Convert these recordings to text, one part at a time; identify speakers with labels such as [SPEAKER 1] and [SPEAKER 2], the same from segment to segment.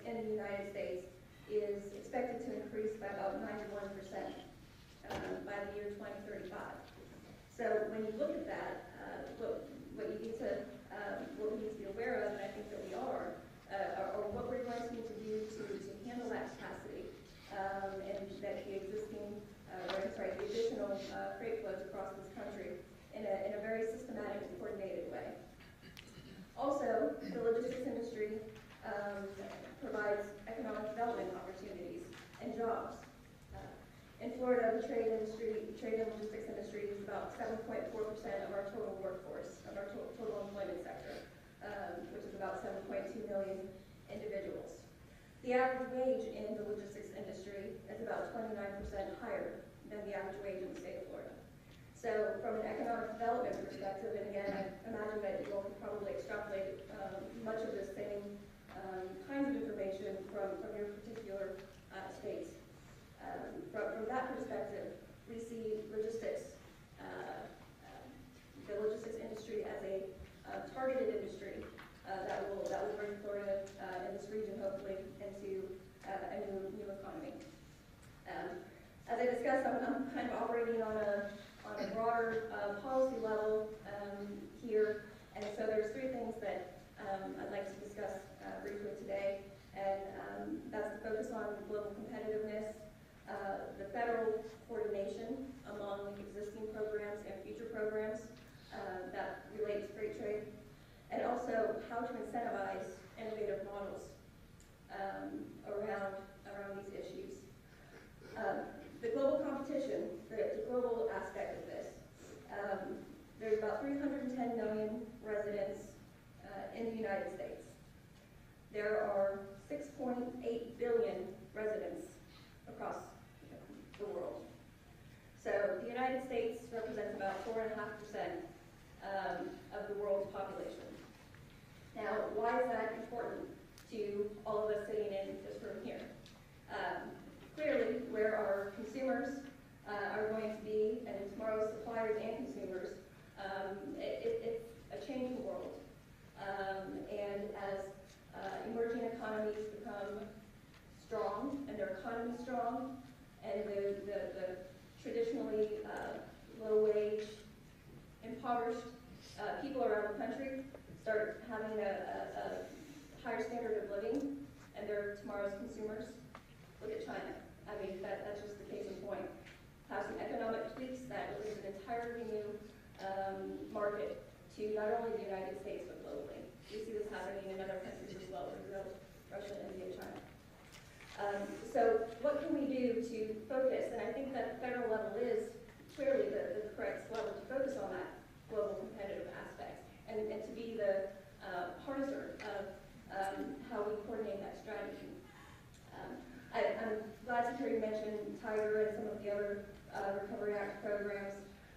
[SPEAKER 1] in the United States is expected to increase by about 91% by the year 2035. So when you look at that, what we need to be aware of, and I think that we are, or what we're going to need to do to handle that capacity, and that the existing, the additional freight flows across this country in a very systematic and coordinated way. Also, the logistics industry provides economic development opportunities and jobs. In Florida, the trade and logistics industry is about 7.4% of our total workforce, of our total employment sector, which is about 7.2 million individuals. The average wage in the logistics industry is about 29% higher than the average wage in the state of Florida. So from an economic development perspective, and again, I imagine that you all can probably extrapolate much of the same kinds of information from your particular states. From that perspective, we see logistics, the logistics industry as a targeted industry that will bring Florida and this region hopefully into a new economy. As I discussed, I'm kind of operating on a broader policy level here, and so there's three things that I'd like to discuss briefly today, and that's the focus on global competitiveness, the federal coordination among existing programs and future programs that relate to freight trade, and also how to incentivize innovative models around these issues. The global competition, the global aspect of this, there's about 310 million residents in the United States. There are 6.8 billion residents across the world. So the United States represents about 4.5% of the world's population. Now, why is that important to all of us sitting in this room here? Clearly, where our consumers are going to be, and tomorrow's suppliers and consumers, it's a changing world. And as emerging economies become strong, and their economy strong, and the traditionally low-wage, impoverished people around the country start having a higher standard of living, and they're tomorrow's consumers. Look at China. I mean, that's just the case in point. Have some economic tweaks that will give an entirely new market to not only the United States, but globally. We see this happening in other countries as well, Brazil, Russia, India, China. So what can we do to focus? And I think that the federal level is clearly the correct level to focus on that global competitive aspect and to be the harnesser of how we coordinate that strategy. I'm glad to hear you mention Tiger and some of the other Recovery Act programs,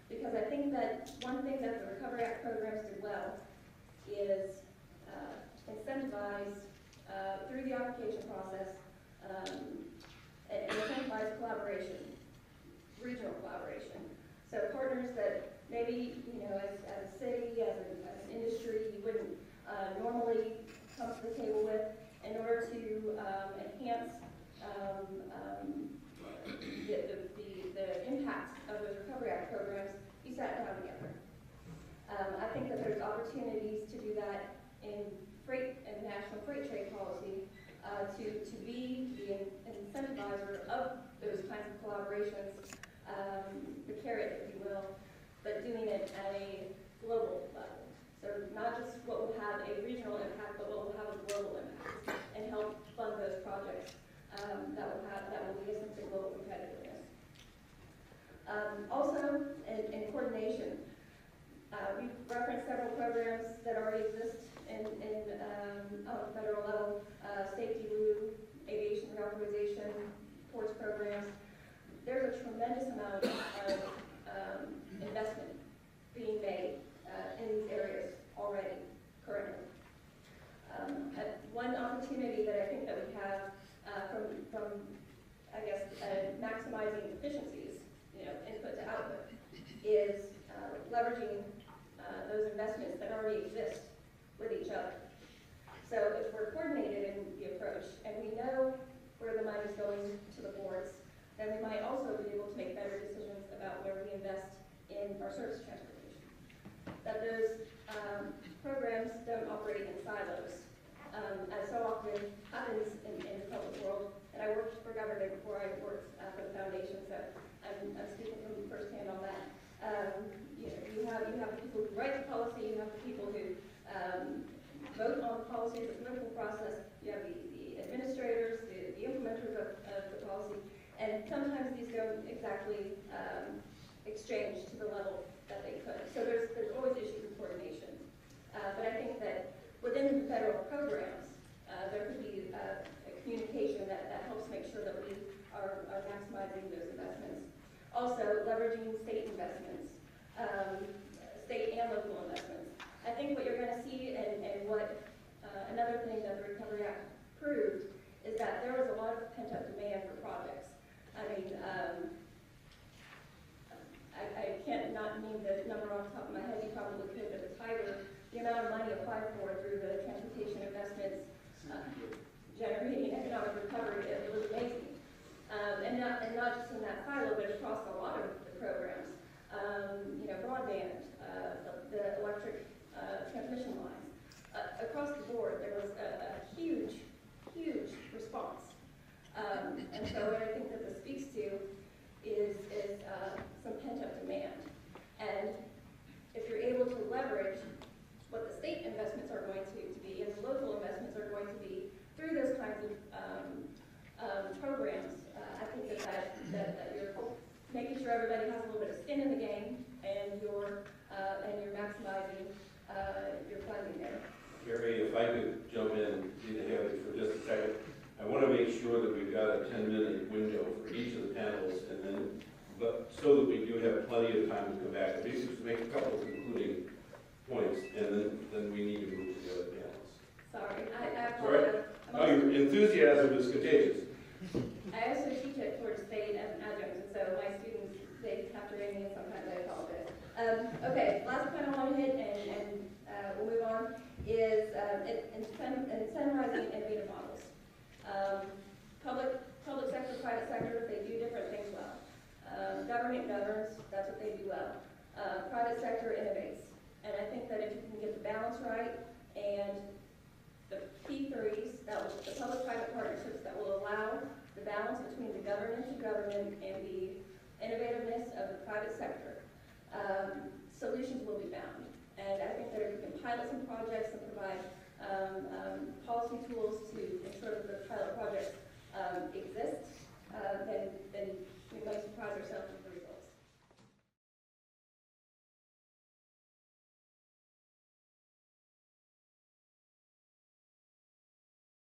[SPEAKER 1] because I think that one thing that the Recovery Act programs do well is incentivize through the application process and incentivize collaboration, regional collaboration. So partners that maybe, as a city, as an industry, you wouldn't normally come to the table with in order to enhance the impact of those Recovery Act programs, you sat down together. I think that there's opportunities to do that in freight and national freight trade policy to be the incentivizer of those kinds of collaborations, the carrot, if you will, but doing it at a global level. So not just what will have a regional impact, but what will have a global impact and help fund those projects that will lead us into global competitiveness. Also, in coordination, we've referenced several programs that already exist on the federal level, Safety Blue, aviation reauthorization, ports programs. There's a tremendous amount of investment being made in these areas already, currently. One opportunity that I think that we have from I guess, maximizing efficiencies, input to output, is leveraging those investments that already exist with each other. So if we're coordinated in the approach and we before I worked for the foundation, so I'm speaking from firsthand on that. You have the people who write the policy, you have the people who vote on the policy, the political process, you have the administrators, the implementers of the policy, and sometimes these don't exactly exchange to the level that they could. So there's always issues of coordination. But I think that within the federal programs, there could be a communication that helps make sure that we are maximizing those investments. Also, leveraging state investments, state and local investments. I think what you're going to see, and what another thing that the Recovery Act proved, is that there was a lot of pent-up demand for projects. I mean, I can't not name the number off the top of my head, you probably could, but the Tiger, the amount of money applied for through the transportation investments, generating economic recovery, it was amazing. And not just in that silo, but across a lot of the programs. Broadband, the electric transmission lines. Across the board, there was a huge response. And so what I think that this speaks to is some pent-up demand. And if you're able to leverage what the state investments are going to be and the local investments are going to be through those kinds of programs, I think that you're making sure everybody has a little bit of skin in the game, and you're maximizing your funding there.
[SPEAKER 2] Gary, if I could jump in, Haley, for just a second. I want to make sure that we've got a 10-minute window for each of the panels, and then, so that we do have plenty of time to come back. Maybe just make a couple of concluding points, and then we need to move to the other panels.
[SPEAKER 1] Sorry, I apologize.
[SPEAKER 2] No, your enthusiasm is contagious.
[SPEAKER 1] I also teach at Florida State as an adjunct, and so my students, they have to rein me, and sometimes I apologize. Okay, last point I want to hit, and we'll move on, is incentivizing innovative models. Public sector, private sector, they do different things well. Government governs, that's what they do well. Private sector innovates. And I think that if you can get the balance right, and the P3s, the public-private partnerships that will allow the balance between the governance of government and the innovativeness of the private sector, solutions will be found. And I think that if we can pilot some projects and provide policy tools to ensure that the pilot projects